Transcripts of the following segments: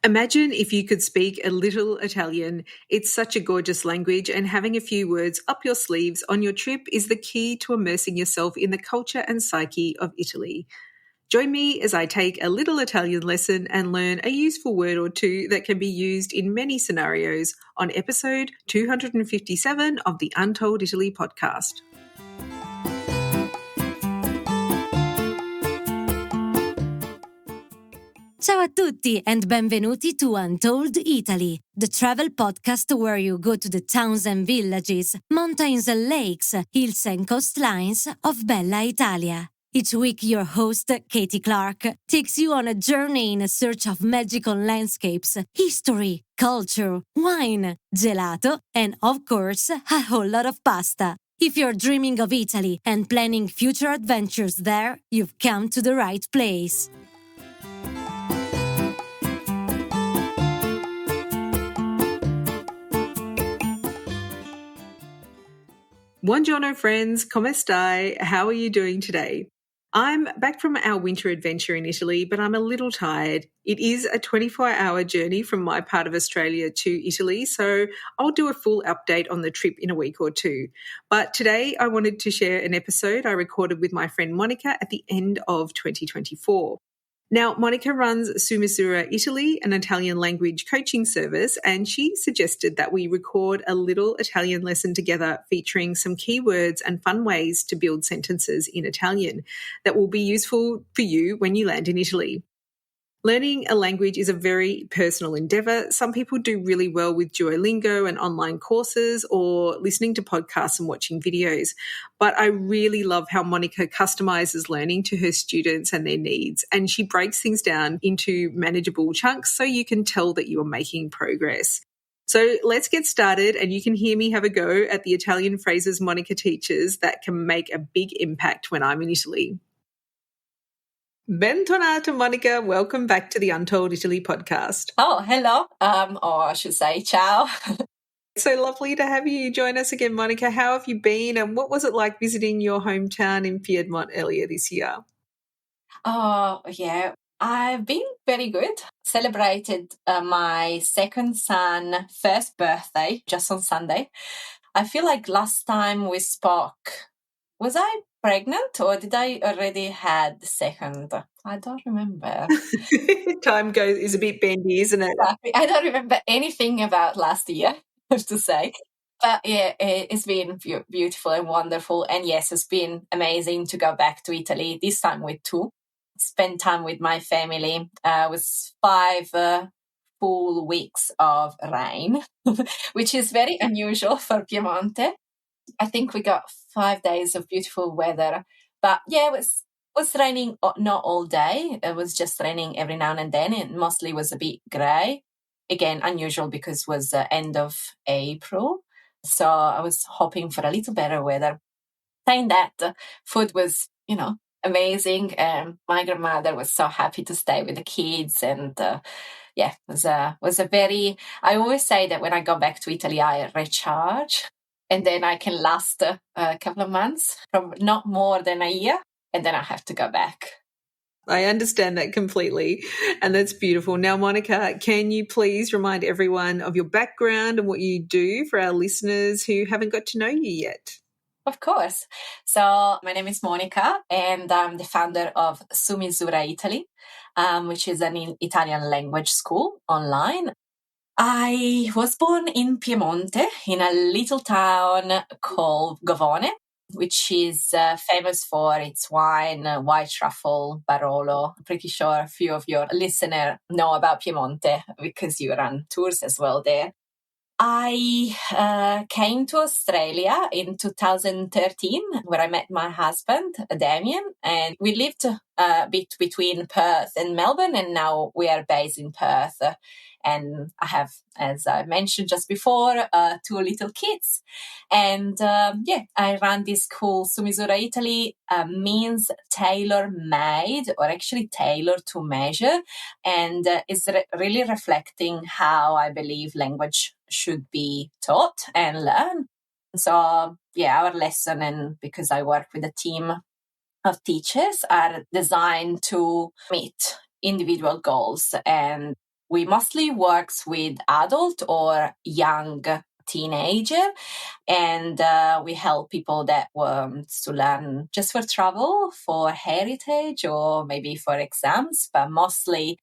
Imagine if you could speak a little Italian. It's such a gorgeous language, and having a few words up your sleeves on your trip is the key to immersing yourself in the culture and psyche of Italy. Join me as I take a little Italian lesson and learn a useful word or two that can be used in many scenarios on episode 257 of the Untold Italy podcast. Ciao a tutti and benvenuti to Untold Italy, the travel podcast where you go to the towns and villages, mountains and lakes, hills and coastlines of Bella Italia. Each week your host, Katy Clarke, takes you on a journey in search of magical landscapes, history, culture, wine, gelato, and of course, a whole lot of pasta. If you're dreaming of Italy and planning future adventures there, you've come to the right place. Buongiorno friends, come stai? How are you doing today? I'm back from our winter adventure in Italy, but I'm a little tired. It is a 24-hour journey from my part of Australia to Italy, so I'll do a full update on the trip in a week or two. But today I wanted to share an episode I recorded with my friend Monica at the end of 2024. Now, Monica runs Su Misura Italy, an Italian language coaching service, and she suggested that we record a little Italian lesson together featuring some keywords and fun ways to build sentences in Italian that will be useful for you when you land in Italy. Learning a language is a very personal endeavour. Some people do really well with Duolingo and online courses or listening to podcasts and watching videos. But I really love how Monica customises learning to her students and their needs. And she breaks things down into manageable chunks so you can tell that you are making progress. So let's get started, and you can hear me have a go at the Italian phrases Monica teaches that can make a big impact when I'm in Italy. Bentornata, Monica. Welcome back to the Untold Italy podcast. Oh, hello. Or I should say ciao. So lovely to have you join us again, Monica. How have you been, and what was it like visiting your hometown in Piedmont earlier this year? Oh, yeah. I've been very good. Celebrated my second son's first birthday just on Sunday. I feel like last time we spoke, was I pregnant or did I already had the second? I don't remember. Time is a bit bendy, isn't it? Exactly. I don't remember anything about last year, I have to say. But yeah, it's been beautiful and wonderful. And yes, it's been amazing to go back to Italy, this time with two. Spend time with my family. It was 5 full weeks of rain, which is very unusual for Piemonte. I think we got 5 days of beautiful weather. But yeah, it was raining not all day. It was just raining every now and then. It mostly was a bit grey. Again, unusual because it was the end of April. So I was hoping for a little better weather. Saying that, food was, amazing. My grandmother was so happy to stay with the kids. And it was a very, I always say that when I go back to Italy, I recharge. And then I can last a couple of months, from not more than a year. And then I have to go back. I understand that completely, and that's beautiful. Now, Monica, can you please remind everyone of your background and what you do for our listeners who haven't got to know you yet? Of course. So my name is Monica, and I'm the founder of Su Misura Italy, which is an Italian language school online. I was born in Piemonte, in a little town called Govone, which is famous for its wine, white truffle, Barolo. I'm pretty sure a few of your listeners know about Piemonte because you run tours as well there. I came to Australia in 2013, where I met my husband, Damien, and we lived a bit between Perth and Melbourne, and now we are based in Perth. And I have, as I mentioned just before, 2 little kids. And I run this school. Su Misura Italy means tailor-made, or actually tailored to measure, and is really reflecting how I believe language should be taught and learned. So, our lesson, and because I work with a team of teachers, are designed to meet individual goals and we mostly works with adult or young teenager, and we help people that want to learn just for travel, for heritage, or maybe for exams, but mostly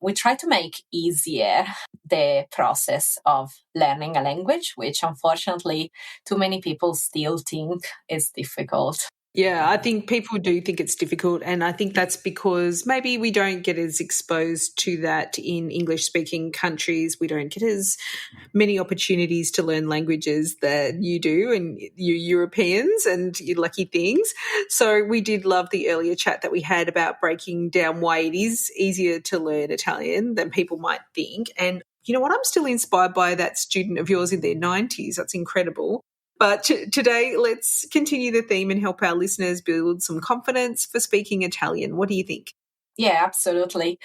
we try to make easier the process of learning a language, which unfortunately too many people still think is difficult. Yeah, I think people do think it's difficult, and I think that's because maybe we don't get as exposed to that in English-speaking countries. We don't get as many opportunities to learn languages that you do, and you Europeans and you lucky things. So we did love the earlier chat that we had about breaking down why it is easier to learn Italian than people might think. And you know what? I'm still inspired by that student of yours in their 90s. That's incredible. But today, let's continue the theme and help our listeners build some confidence for speaking Italian. What do you think? Yeah, absolutely.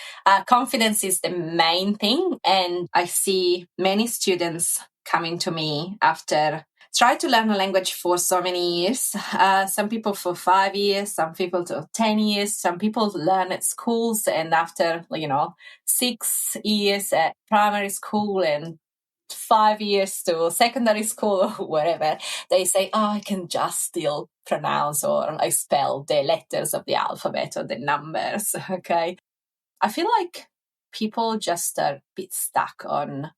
Confidence is the main thing. And I see many students coming to me after try to learn a language for so many years. Some people for 5 years, some people for 10 years, some people learn at schools, and after, 6 years at primary school and 5 years to secondary school or wherever, they say, oh, I can just still pronounce or I spell the letters of the alphabet or the numbers. Okay. I feel like people just are a bit stuck on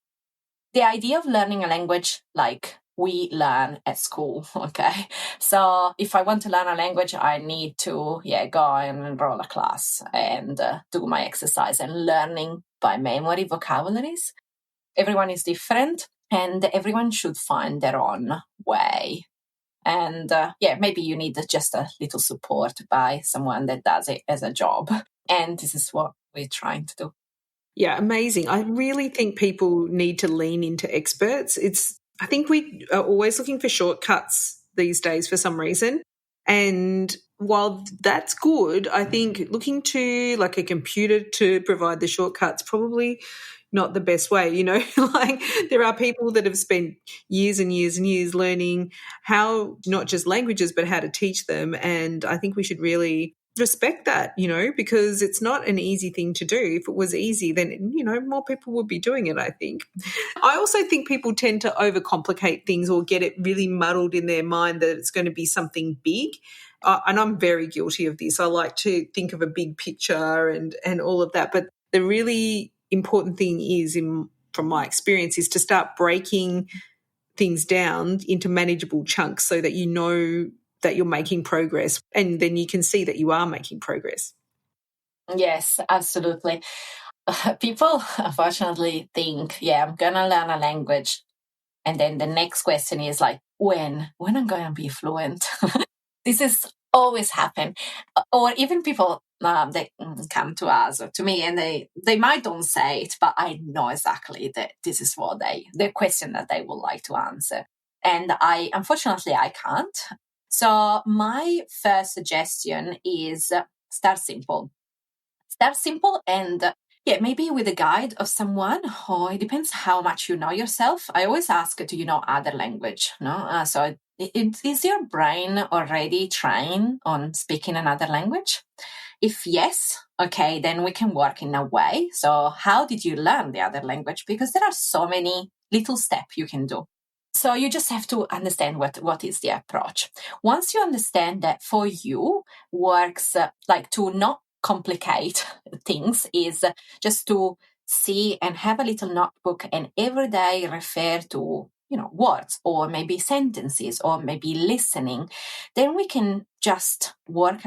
the idea of learning a language like we learn at school. Okay. So if I want to learn a language, I need to go and enroll a class and do my exercise and learning by memory vocabularies. Everyone is different and everyone should find their own way. And maybe you need just a little support by someone that does it as a job. And this is what we're trying to do. Yeah, amazing. I really think people need to lean into experts. I think we are always looking for shortcuts these days for some reason. And while that's good, I think looking to like a computer to provide the shortcuts probably not the best way, like there are people that have spent years and years and years learning how, not just languages, but how to teach them. And I think we should really respect that, because it's not an easy thing to do. If it was easy, then, more people would be doing it, I think. I also think people tend to overcomplicate things or get it really muddled in their mind that it's going to be something big. And I'm very guilty of this. I like to think of a big picture and all of that. But the really important thing is, from my experience, is to start breaking things down into manageable chunks so that you know that you're making progress, and then you can see that you are making progress. Yes, absolutely. People unfortunately think, I'm going to learn a language. And then the next question is like, when I'm going to be fluent? This is always happen. Or even people, they come to us or to me and they might don't say it, but I know exactly that this is what the question that they would like to answer. And unfortunately, I can't. So my first suggestion is start simple. Start simple and maybe with a guide of someone, or it depends how much you know yourself. I always ask, do you know other language? No, so is your brain already trained on speaking another language? If yes, okay, then we can work in a way. So how did you learn the other language? Because there are so many little steps you can do. So you just have to understand what is the approach. Once you understand that for you works like to not complicate things is just to see and have a little notebook and every day refer to words or maybe sentences or maybe listening, then we can just work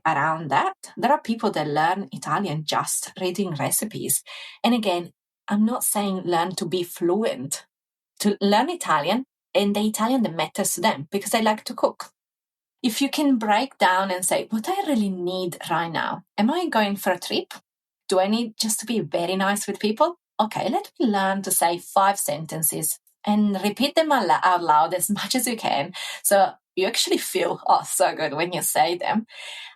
around that. There are people that learn Italian just reading recipes. And again, I'm not saying learn to be fluent. To learn Italian and the Italian that matters to them because they like to cook. If you can break down and say, what I really need right now, am I going for a trip? Do I need just to be very nice with people? Okay, let me learn to say 5 sentences and repeat them out loud as much as you can. So you actually feel, so good when you say them.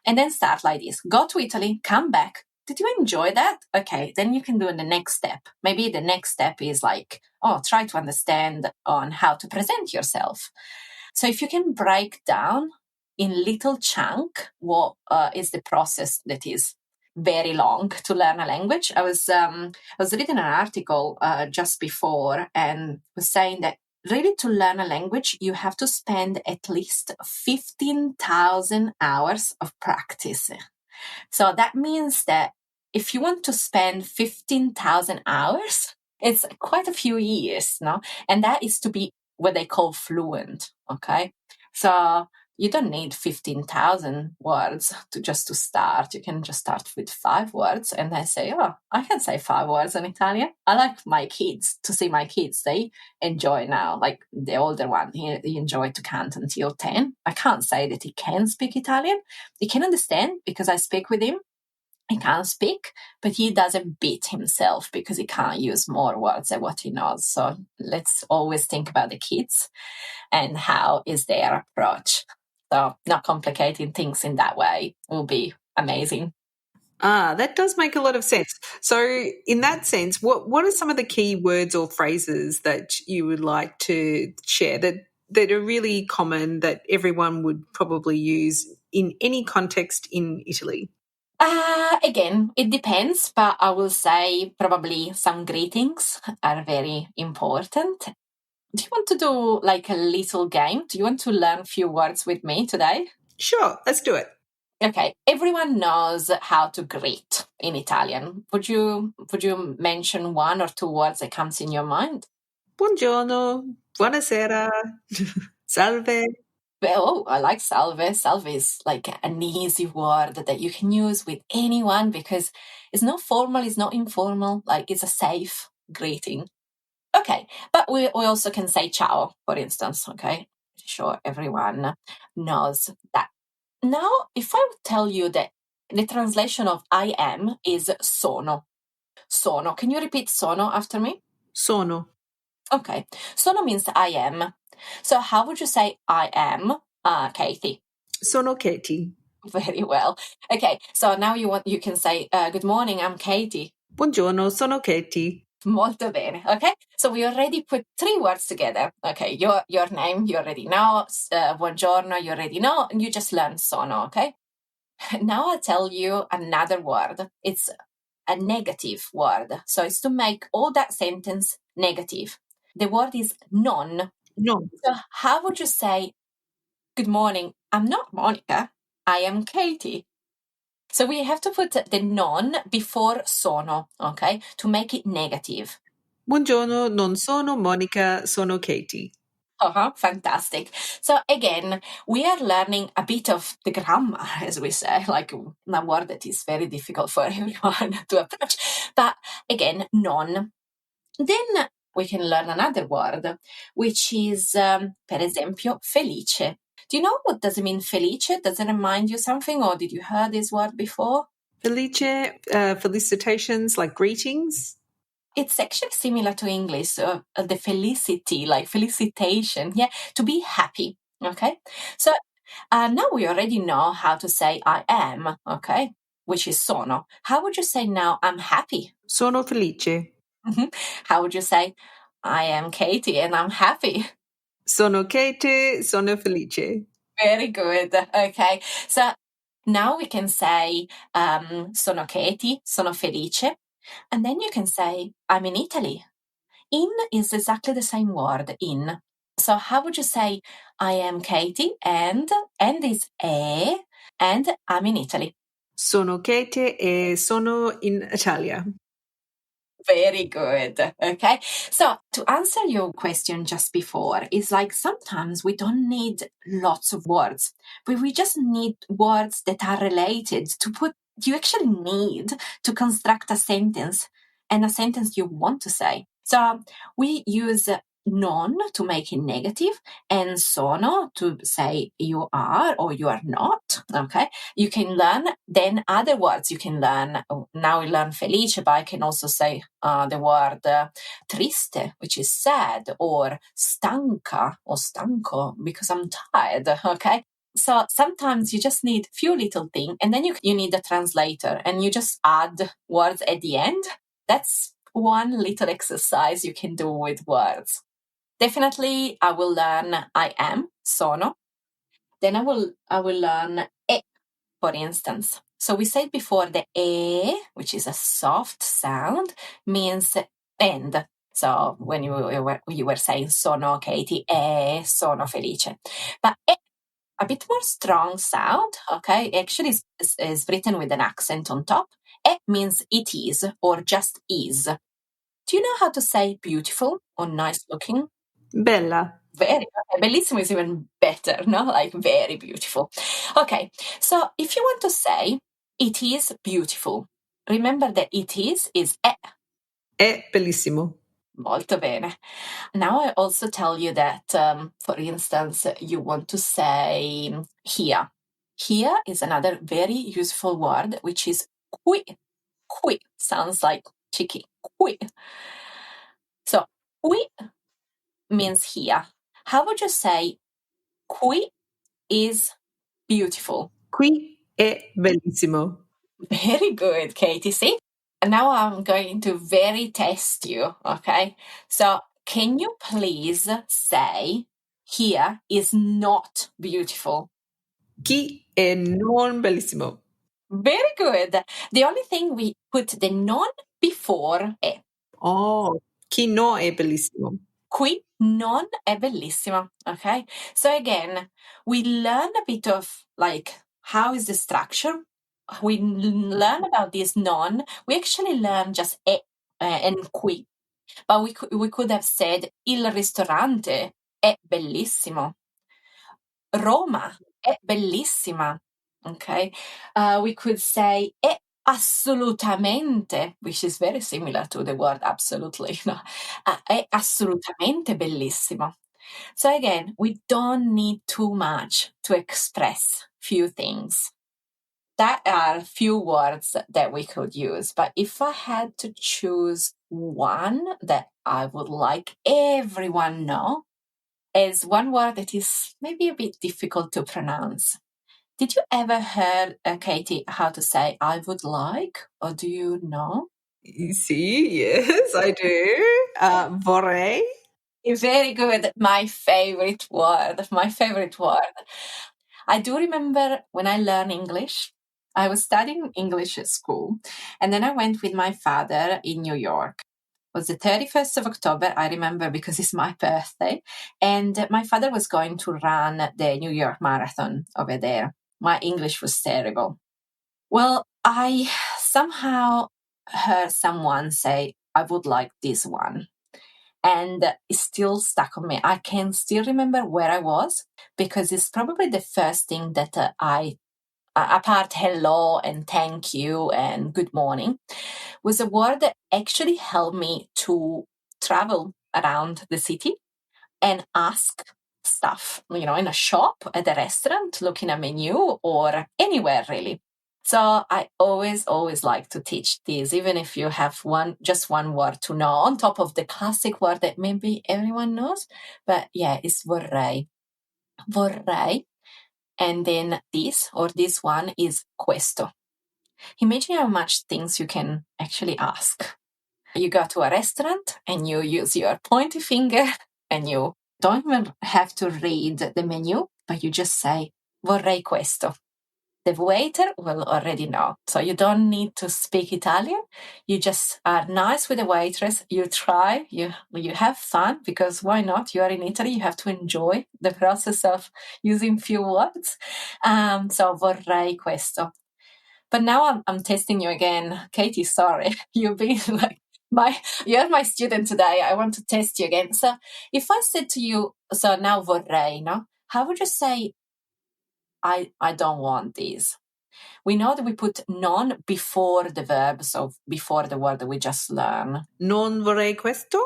And then start like this. Go to Italy, come back. Did you enjoy that? Okay, then you can do the next step. Maybe the next step is like, try to understand on how to present yourself. So if you can break down in little chunk what is the process that is very long to learn a language. I was reading an article just before and was saying that really to learn a language, you have to spend at least 15,000 hours of practice. So that means that if you want to spend 15,000 hours, it's quite a few years, no? And that is to be what they call fluent, okay? So you don't need 15,000 words to start. You can just start with 5 words and then say, oh, I can say 5 words in Italian. I like my kids, to see my kids. They enjoy now, like the older one, he enjoyed to count until 10. I can't say that he can speak Italian. He can understand because I speak with him. He can't speak, but he doesn't beat himself because he can't use more words than what he knows. So let's always think about the kids and how is their approach. So not complicating things in that way will be amazing. That does make a lot of sense. So in that sense, what are some of the key words or phrases that you would like to share that are really common that everyone would probably use in any context in Italy? Again, it depends, but I will say probably some greetings are very important. Do you want to do like a little game? Do you want to learn a few words with me today? Sure, let's do it. Okay, everyone knows how to greet in Italian. Would you mention 1 or 2 words that comes in your mind? Buongiorno, buonasera, salve. Well, I like salve. Salve is like an easy word that you can use with anyone because it's not formal, it's not informal, like it's a safe greeting. Okay, but we also can say ciao, for instance, okay? Sure, everyone knows that. Now, if I would tell you that the translation of I am is sono. Sono. Can you repeat sono after me? Sono. Okay. Sono means I am. So how would you say I am, Katie? Sono Katy. Very well. Okay. So now you can say, good morning, I'm Katie. Buongiorno, sono Katy. Molto bene. Okay. So we already put 3 words together. Okay. Your name, you already know. Buongiorno, you already know. And you just learn sono. Okay. Now I'll tell you another word. It's a negative word. So it's to make all that sentence negative. The word is non. No. So how would you say, good morning, I'm not Monica, I am Katie. So we have to put the non before sono, okay, to make it negative. Buongiorno, non sono Monica, sono Katy. Fantastic. So again, we are learning a bit of the grammar, as we say, like a word that is very difficult for everyone to approach. But again, non. Then we can learn another word, which is, per esempio, felice. Do you know what does it mean, felice? Does it remind you something, or did you hear this word before? Felice, felicitations, like greetings. It's actually similar to English, the felicity, like felicitation, yeah, to be happy, okay? So now we already know how to say I am, okay, which is sono. How would you say now I'm happy? Sono felice. How would you say I am Katie and I'm happy? Sono Katy, sono felice. Very good, okay. So now we can say sono Katie, sono felice. And then you can say, I'm in Italy. In is exactly the same word, in. So how would you say, I am Katie, and is and I'm in Italy? Sono Katy e sono in Italia. Very good. Okay. So to answer your question just before, is like sometimes we don't need lots of words, but we just need words that are related to put, you actually need to construct a sentence and a sentence you want to say. So we use non to make it negative and sono to say you are or you are not. Okay. You can learn then other words you can learn. Now we learn felice, but I can also say the word triste, which is sad, or stanca or stanco because I'm tired. Okay. So sometimes you just need few little things and then you need a translator and you just add words at the end. That's one little exercise you can do with words. Definitely, I will learn I am, sono. Then I will learn e, for instance. So we said before the which is a soft sound, means end. So when you were saying sono Katie, sono felice. But a bit more strong sound, okay, actually is written with an accent on top. Means it is or just is. Do you know how to say beautiful or nice looking? Bella. Very, bellissimo is even better, no? Like very beautiful. Okay, so if you want to say it is beautiful, remember that it is È bellissimo. Molto bene. Now I also tell you that, for instance, you want to say here. Here is another very useful word, which is qui. Qui sounds like chicken. Qui. So qui means here. How would you say qui is beautiful? Qui è bellissimo. Very good, Katie. See? And now I'm going to very test you, okay? So can you please say here is not beautiful? Chi è non bellissimo. Very good. The only thing we put the non before è. Oh, chi no è bellissimo. Qui non è bellissimo, okay? So again, we learn a bit of like how is the structure. We learn about this non. We actually learn just and qui. But we could have said il ristorante è bellissimo. Roma è bellissima. Okay. We could say è assolutamente, which is very similar to the word absolutely. No? È assolutamente bellissimo. So again, we don't need too much to express few things. That are few words that we could use. But if I had to choose one that I would like everyone know, is one word that is maybe a bit difficult to pronounce. Did you ever heard, Katie, how to say I would like, or do you know? Sì, yes, I do. Vorrei. Very good. My favorite word. I do remember when I learned English, I was studying English at school, and then I went with my father in New York. It was the 31st of October, I remember, because it's my birthday, and my father was going to run the New York Marathon over there. My English was terrible. Well, I somehow heard someone say, I would like this one. And it's still stuck on me. I can still remember where I was because it's probably the first thing that apart hello and thank you and good morning, was a word that actually helped me to travel around the city and ask stuff, in a shop, at a restaurant, looking at a menu, or anywhere really. So I always like to teach this, even if you have just one word to know on top of the classic word that maybe everyone knows. But yeah, it's vorrei. Vorrei. And then this one is questo. Imagine how much things you can actually ask. You go to a restaurant and you use your pointy finger and you don't even have to read the menu, but you just say vorrei questo. The waiter will already know. So you don't need to speak Italian. You just are nice with the waitress. You try, you have fun, because why not? You are in Italy. You have to enjoy the process of using few words. So vorrei questo. But now I'm testing you again. Katie, sorry. You've been you're my student today. I want to test you again. So if I said to you, so now vorrei, no? How would you say I don't want these? We know that we put non before the verb, so before the word that we just learned. Non vorrei questo?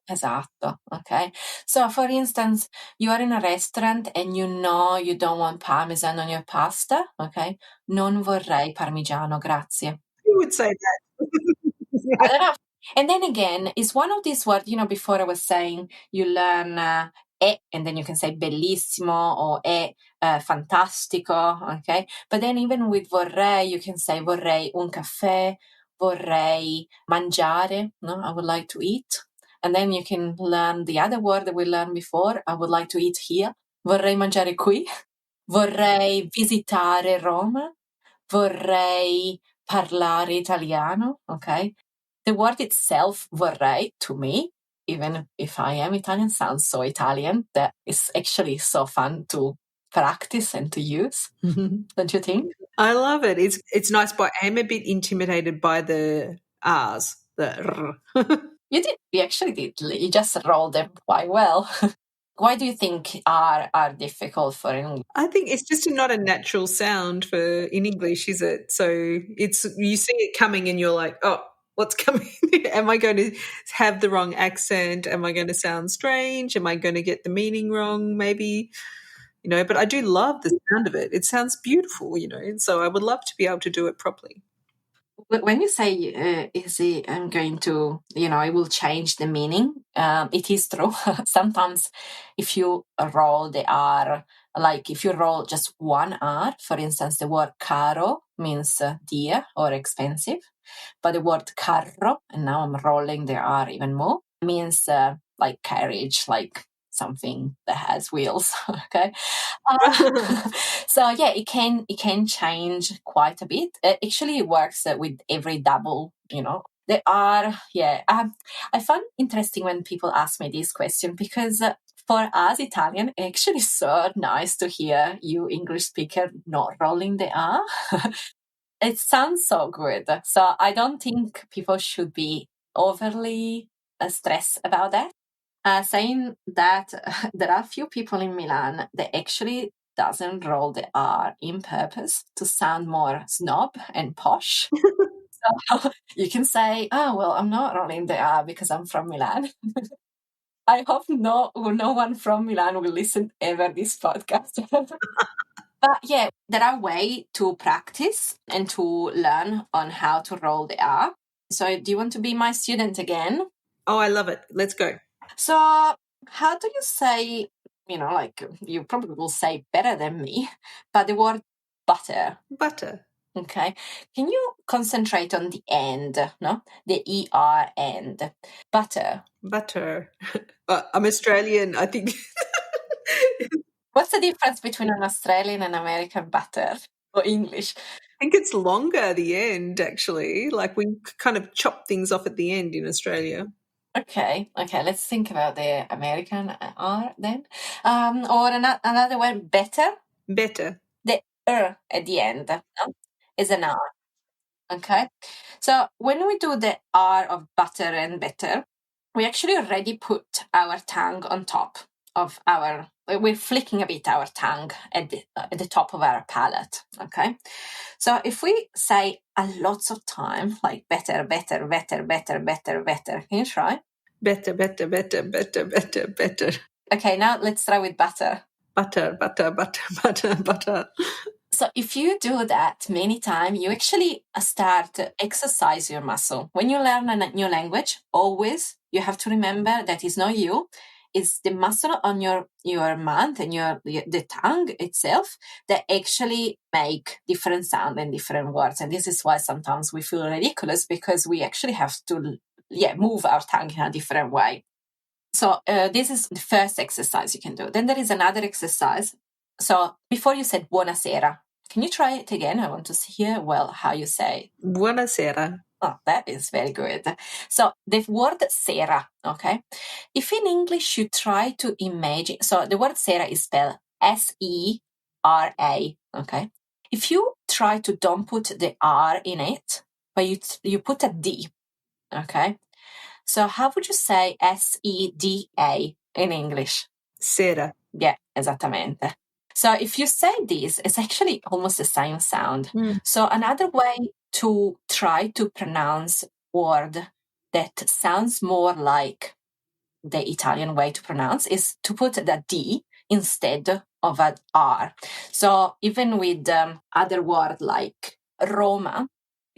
Esatto, okay. So for instance, you are in a restaurant and you know you don't want parmesan on your pasta, okay? Non vorrei parmigiano, grazie. Who would say that? I don't know. And then again, it's one of these words, before I was saying you learn and then you can say bellissimo or fantastico, okay? But then even with vorrei, you can say vorrei un caffè, vorrei mangiare, no? I would like to eat. And then you can learn the other word that we learned before, I would like to eat here. Vorrei mangiare qui. Vorrei visitare Roma. vorrei parlare italiano, okay? The word itself, vorrei, to me, even if I am Italian, sounds so Italian that it's actually so fun to practice and to use. Don't you think? I love it. It's nice, but I am a bit intimidated by the R's. The R. You did. You actually did. You just rolled them quite well. Why do you think are difficult for English? I think it's just not a natural sound in English, is it? So you see it coming and you're like, oh, what's coming? Am I going to have the wrong accent? Am I going to sound strange? Am I going to get the meaning wrong? Maybe, but I do love the sound of it. It sounds beautiful, and so I would love to be able to do it properly. When you say, I'm going to, it will change the meaning, it is true. Sometimes if you roll the R, like if you roll just one R, for instance, the word caro means dear or expensive, but the word carro, and now I'm rolling the R even more, means like carriage, like something that has wheels. Okay. So yeah, it can change quite a bit. It actually works with every double, There are, I find interesting when people ask me this question because for us Italian, it's actually so nice to hear you English speaker not rolling the R. It sounds so good. So I don't think people should be overly stressed about that. Saying that, there are a few people in Milan that actually doesn't roll the R in purpose to sound more snob and posh. So you can say, oh, well, I'm not rolling the R because I'm from Milan. I hope no one from Milan will listen ever this podcast. But yeah, there are ways to practice and to learn on how to roll the R. So do you want to be my student again? Oh, I love it. Let's go. So how do you say, like you probably will say better than me, but the word butter. Butter. Okay. Can you concentrate on the end, no? The ER end. Butter. Butter. I'm Australian, I think. What's the difference between an Australian and American butter or English? I think it's longer, the end, actually. Like we kind of chop things off at the end in Australia. Okay. Let's think about the American R then. Or another word, better. Better. The at the end, no? Is an R. Okay. So when we do the R of butter and better, we actually already put our tongue on top of we're flicking a bit our tongue at the top of our palate. Okay. So if we say a lots of time, like better, better, better, better, better, better, can you try? Better, better, better, better, better, better. Okay, now let's try with butter. Butter, butter, butter, butter, butter. So if you do that many times, you actually start to exercise your muscle. When you learn a new language, always you have to remember that it's not you, it's the muscle on your mouth and the tongue itself that actually make different sound and different words. And this is why sometimes we feel ridiculous because we actually have to move our tongue in a different way. So this is the first exercise you can do. Then there is another exercise. So before you said buonasera, can you try it again? I want to hear how you say. Buonasera. Oh, that is very good. So the word sera, okay? If in English you try to imagine, so the word sera is spelled S-E-R-A, okay? If you try to don't put the R in it, but you put a D, okay? So how would you say S-E-D-A in English? Sera. Yeah, esattamente. So if you say this, it's actually almost the same sound. So another way to try to pronounce word that sounds more like the Italian way to pronounce is to put the D instead of an R. So even with other word like Roma,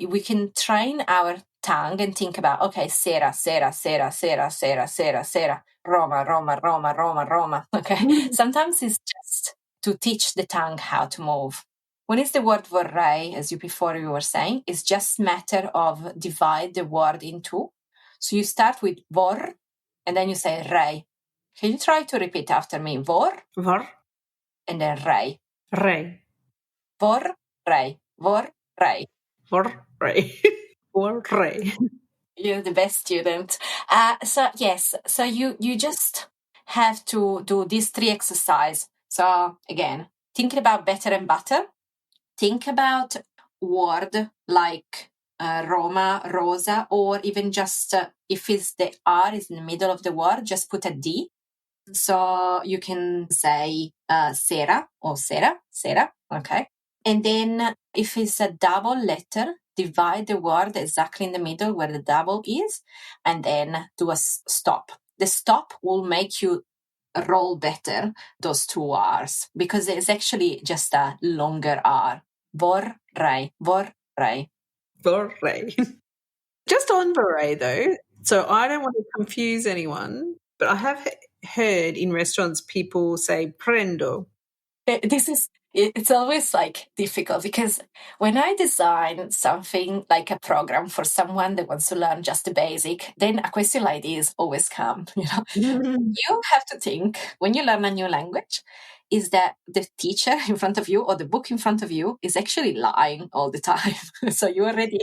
we can train our tongue and think about, okay, sera, sera, sera, sera, sera, sera, sera, Roma, Roma, Roma, Roma, Roma. Okay. Sometimes it's just to teach the tongue how to move. When it's the word vorrei, as you were saying, it's just matter of divide the word in two. So you start with vor, and then you say rei. Can you try to repeat after me? Vor. Vor. And then rei. Rei. Vor, rei. Vor, Vorrei. Vorrei. Vorrei. You're the best student. So yes, so you just have to do these 3 exercises. So again, thinking about better and butter. Think about word like Roma, Rosa, or even just if it's the R is in the middle of the word, just put a D. So you can say sera or sera, sera, okay? And then if it's a double letter, divide the word exactly in the middle where the double is, and then do a stop. The stop will make you roll better those 2 R's because it's actually just a longer R. Vorrei, vorrei. Vorrei. Just on vorrei though, so I don't want to confuse anyone, but I have heard in restaurants people say prendo. It's always like difficult because when I design something like a program for someone that wants to learn just the basic, then a question like this always come, You have to think when you learn a new language is that the teacher in front of you or the book in front of you is actually lying all the time. So you already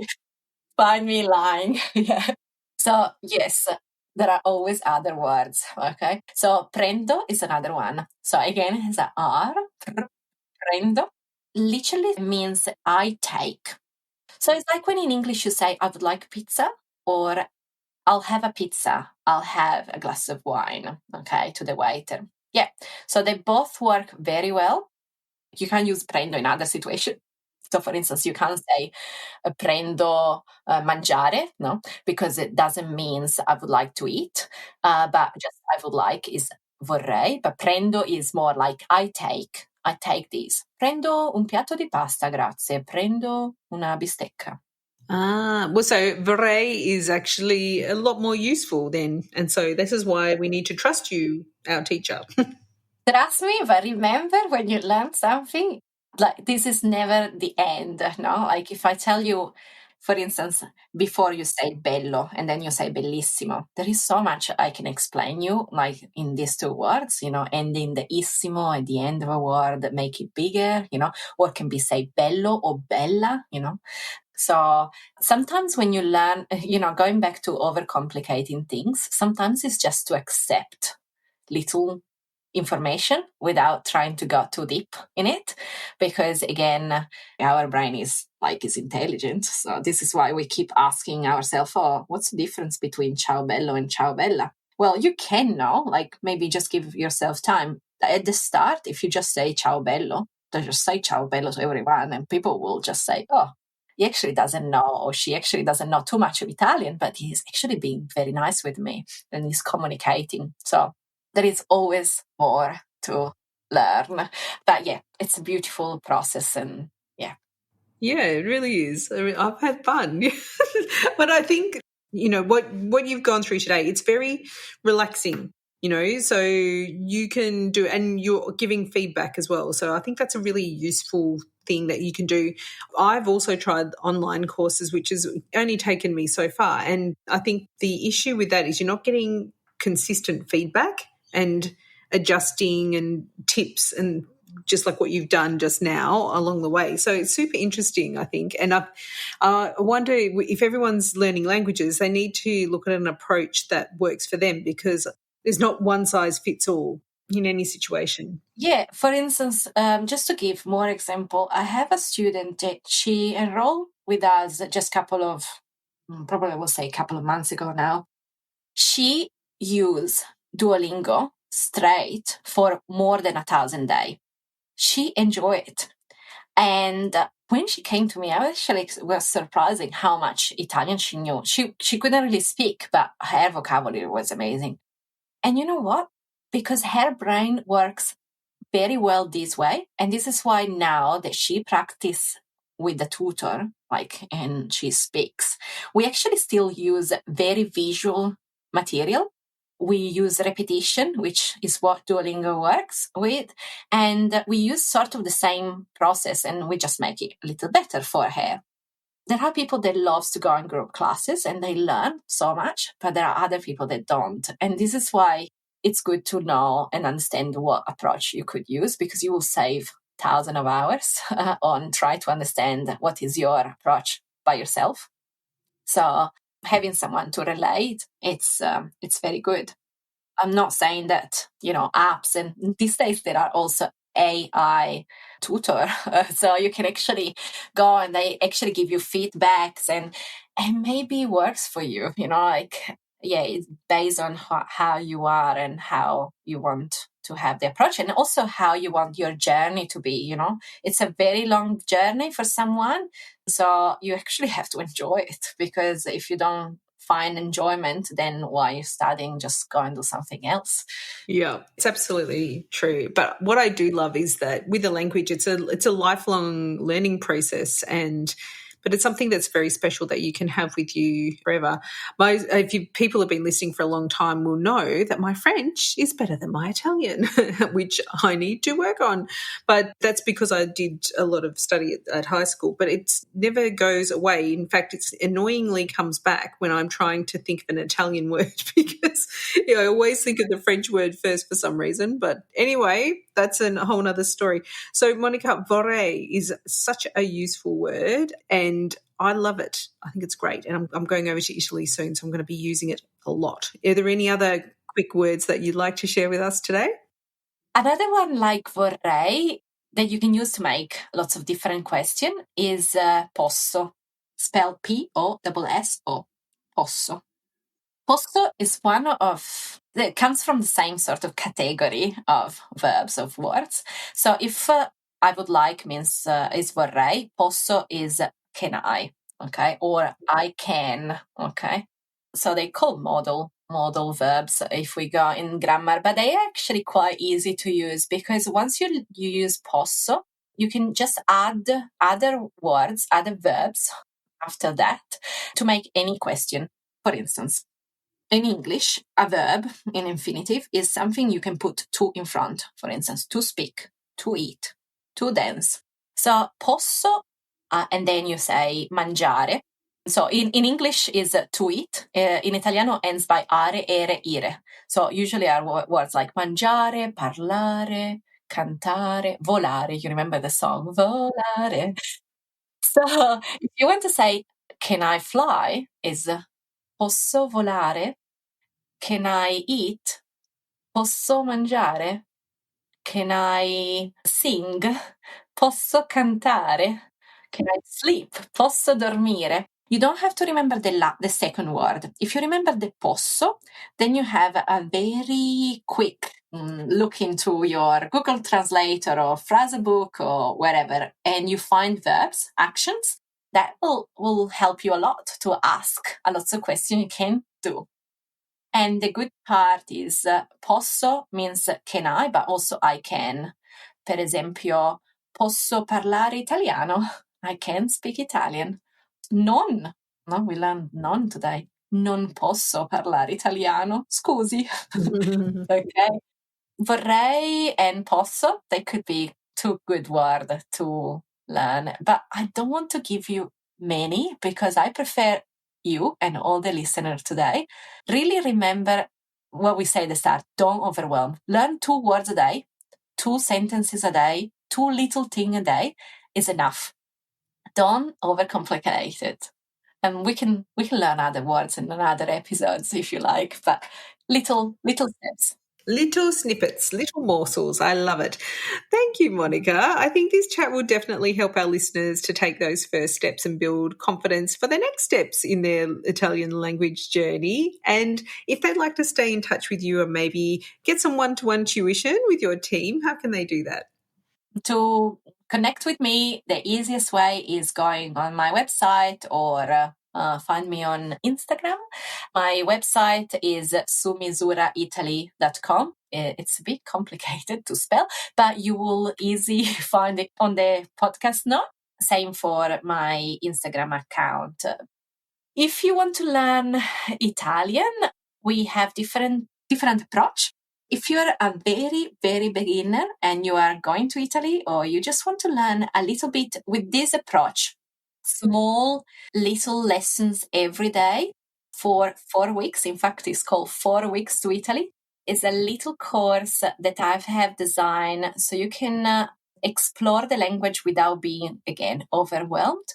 find me lying. Yeah. So yes, there are always other words. Okay. So prendo is another one. So again, it's a R. Prendo literally means I take. So it's like when in English you say, I would like pizza, or I'll have a pizza, I'll have a glass of wine, okay, to the waiter. Yeah, so they both work very well. You can use prendo in other situations. So, for instance, you can't say prendo mangiare, no, because it doesn't mean I would like to eat, but just I would like is vorrei, but prendo is more like I take this. Prendo un piatto di pasta, grazie. Prendo una bistecca. Well, so vorrei is actually a lot more useful then. And so this is why we need to trust you, our teacher. Trust me, but remember when you learn something, like this is never the end, no? Like if I tell you, for instance, before you say bello and then you say bellissimo, there is so much I can explain you, like in these 2 words, ending the issimo at the end of a word, make it bigger, or can be say bello or bella, So sometimes when you learn, going back to overcomplicating things, sometimes it's just to accept little information without trying to go too deep in it, because again, our brain is intelligent. So this is why we keep asking ourselves, oh, what's the difference between ciao bello and ciao bella? Well, you can know, maybe just give yourself time. At the start, if you just say ciao bello, just say ciao bello to everyone and people will just say, oh, he actually doesn't know, or she actually doesn't know too much of Italian, but he's actually being very nice with me and he's communicating. So there is always more to learn. But yeah, it's a beautiful process and yeah. Yeah, it really is. I mean, I've had fun. But I think, what you've gone through today, it's very relaxing, so you can do, and you're giving feedback as well. So I think that's a really useful thing that you can do. I've also tried online courses, which has only taken me so far. And I think the issue with that is you're not getting consistent feedback and adjusting and tips and just like what you've done just now along the way. So it's super interesting, I think. And I wonder if everyone's learning languages, they need to look at an approach that works for them, because there's not one size fits all in any situation. Yeah, for instance, just to give more example, I have a student that she enrolled with us just probably I will say a couple of months ago now. She used Duolingo straight for more than 1,000 days. She enjoyed it. And when she came to me, I actually was surprising how much Italian she knew. She couldn't really speak, but her vocabulary was amazing. And you know what? Because her brain works very well this way. And this is why now that she practices with the tutor, and she speaks, we actually still use very visual material. We use repetition, which is what Duolingo works with. And we use sort of the same process and we just make it a little better for her. There are people that loves to go in group classes and they learn so much, but there are other people that don't. And this is why it's good to know and understand what approach you could use, because you will save thousands of hours on try to understand what is your approach by yourself. So having someone to relate, it's very good. I'm not saying that, apps, and these days there are also AI tutor. So you can actually go and they actually give you feedbacks and maybe it works for you, it's based on how you are and how you want to have the approach and also how you want your journey to be, It's a very long journey for someone. So you actually have to enjoy it, because if you don't find enjoyment, then why are you studying? Just go and do something else. Yeah, it's absolutely true. But what I do love is that with the language, it's a lifelong learning process, but it's something that's very special that you can have with you forever. People have been listening for a long time will know that my French is better than my Italian, which I need to work on. But that's because I did a lot of study at high school, but it never goes away. In fact, it annoyingly comes back when I'm trying to think of an Italian word because I always think of the French word first for some reason. But anyway, that's a whole other story. So, Monica, vorrei is such a useful word, and I love it. I think it's great. And I'm going over to Italy soon, so I'm going to be using it a lot. Are there any other quick words that you'd like to share with us today? Another one like vorrei that you can use to make lots of different questions is posso, spelled P-O-S-S-O, posso. Posso is one of, it comes from the same sort of category of verbs, of words. So if I would like means is vorrei, posso is can I, okay, or I can, okay. So they call modal verbs if we go in grammar, but they are actually quite easy to use, because once you use posso, you can just add other words, other verbs after that to make any question. For instance, in English, a verb in infinitive is something you can put to in front. For instance, to speak, to eat, to dance. So posso, and then you say mangiare. So in English is to eat. In Italiano ends by are, ere, ire. So usually are words like mangiare, parlare, cantare, volare. You remember the song, volare. So if you want to say, can I fly, is posso volare? Can I eat? Posso mangiare? Can I sing? Posso cantare? Can I sleep? Posso dormire? You don't have to remember the second word. If you remember the posso, then you have a very quick look into your Google Translator or Phrasebook or wherever, and you find verbs, actions, that will help you a lot to ask a lot of questions you can do. And the good part is posso means can I, but also I can. Per esempio, posso parlare italiano. I can speak Italian. Non, no, we learned non today. Non posso parlare italiano. Scusi. Okay. Vorrei and posso, they could be two good words to learn, but I don't want to give you many because I prefer you and all the listeners today really remember what we say at the start. Don't overwhelm. Learn 2 words a day, 2 sentences a day, 2 little things a day is enough. Don't overcomplicate it. And we can learn other words in another episodes if you like, but little steps. Little snippets, little morsels. I love it. Thank you, Monica. I think this chat will definitely help our listeners to take those first steps and build confidence for the next steps in their Italian language journey. And if they'd like to stay in touch with you and maybe get some one-to-one tuition with your team, how can they do that? To connect with me, the easiest way is going on my website or find me on Instagram. My website is sumisuraitaly.com. It's a bit complicated to spell, but you will easily find it on the podcast note. Same for my Instagram account. If you want to learn Italian, we have different approach. If you're a very, very beginner and you are going to Italy or you just want to learn a little bit with this approach, small little lessons every day for 4 weeks. In fact, it's called 4 weeks to Italy. It's a little course that I have designed so you can explore the language without being, again, overwhelmed.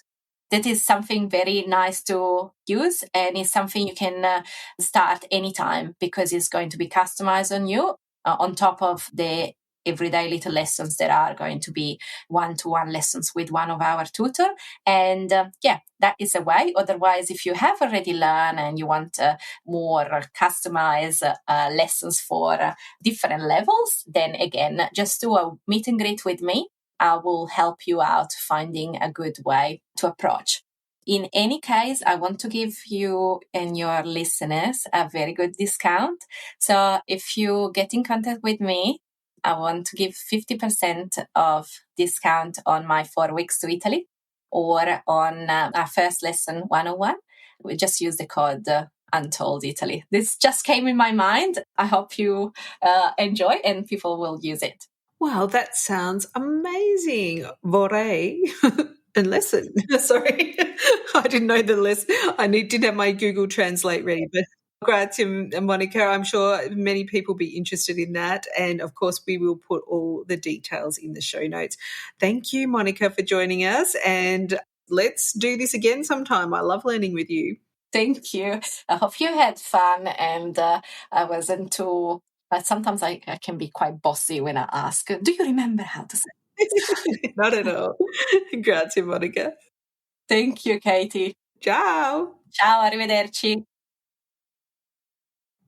That is something very nice to use, and it's something you can start anytime because it's going to be customized on you, on top of the everyday little lessons that are going to be one-to-one lessons with one of our tutor. And that is a way. Otherwise, if you have already learned and you want more customized lessons for different levels, then again, just do a meet and greet with me. I will help you out finding a good way to approach. In any case, I want to give you and your listeners a very good discount. So if you get in contact with me, I want to give 50% of discount on my 4 weeks to Italy or on our first lesson 101. We just use the code Untold Italy. This just came in my mind. I hope you enjoy and people will use it. Wow, that sounds amazing. Vorrei. And lesson. Sorry, I didn't know the lesson. I didn't have my Google Translate ready, but grazie, Monica. I'm sure many people will be interested in that. And of course, we will put all the details in the show notes. Thank you, Monica, for joining us. And let's do this again sometime. I love learning with you. Thank you. I hope you had fun and I wasn't too... sometimes I can be quite bossy when I ask, do you remember how to say it? Not at all. Grazie, Monica. Thank you, Katy. Ciao. Ciao, arrivederci.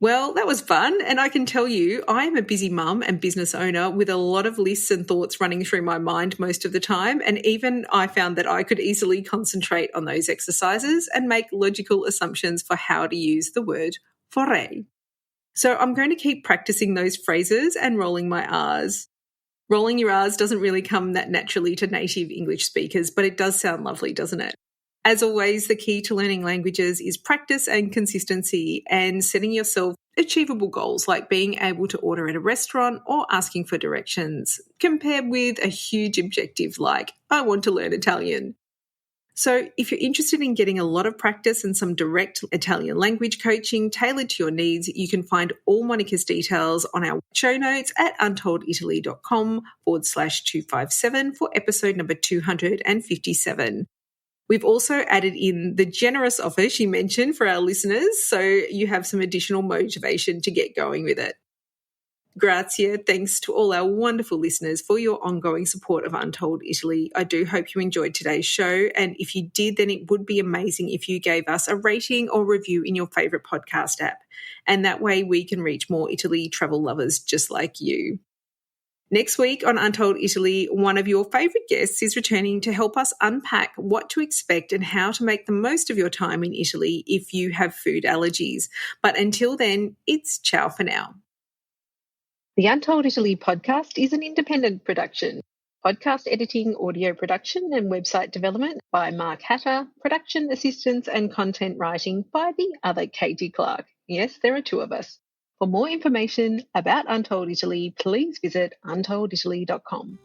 Well, that was fun. And I can tell you, I am a busy mum and business owner with a lot of lists and thoughts running through my mind most of the time. And even I found that I could easily concentrate on those exercises and make logical assumptions for how to use the word vorrei. So I'm going to keep practicing those phrases and rolling my R's. Rolling your R's doesn't really come that naturally to native English speakers, but it does sound lovely, doesn't it? As always, the key to learning languages is practice and consistency and setting yourself achievable goals like being able to order at a restaurant or asking for directions, compared with a huge objective like, I want to learn Italian. So if you're interested in getting a lot of practice and some direct Italian language coaching tailored to your needs, you can find all Monica's details on our show notes at untolditaly.com/257 for episode number 257. We've also added in the generous offer she mentioned for our listeners, so you have some additional motivation to get going with it. Grazie. Thanks to all our wonderful listeners for your ongoing support of Untold Italy. I do hope you enjoyed today's show. And if you did, then it would be amazing if you gave us a rating or review in your favourite podcast app. And that way we can reach more Italy travel lovers just like you. Next week on Untold Italy, one of your favourite guests is returning to help us unpack what to expect and how to make the most of your time in Italy if you have food allergies. But until then, it's ciao for now. The Untold Italy podcast is an independent production. Podcast editing, audio production and website development by Mark Hatter, production assistance and content writing by the other Katy Clarke. Yes, there are two of us. For more information about Untold Italy, please visit untolditaly.com.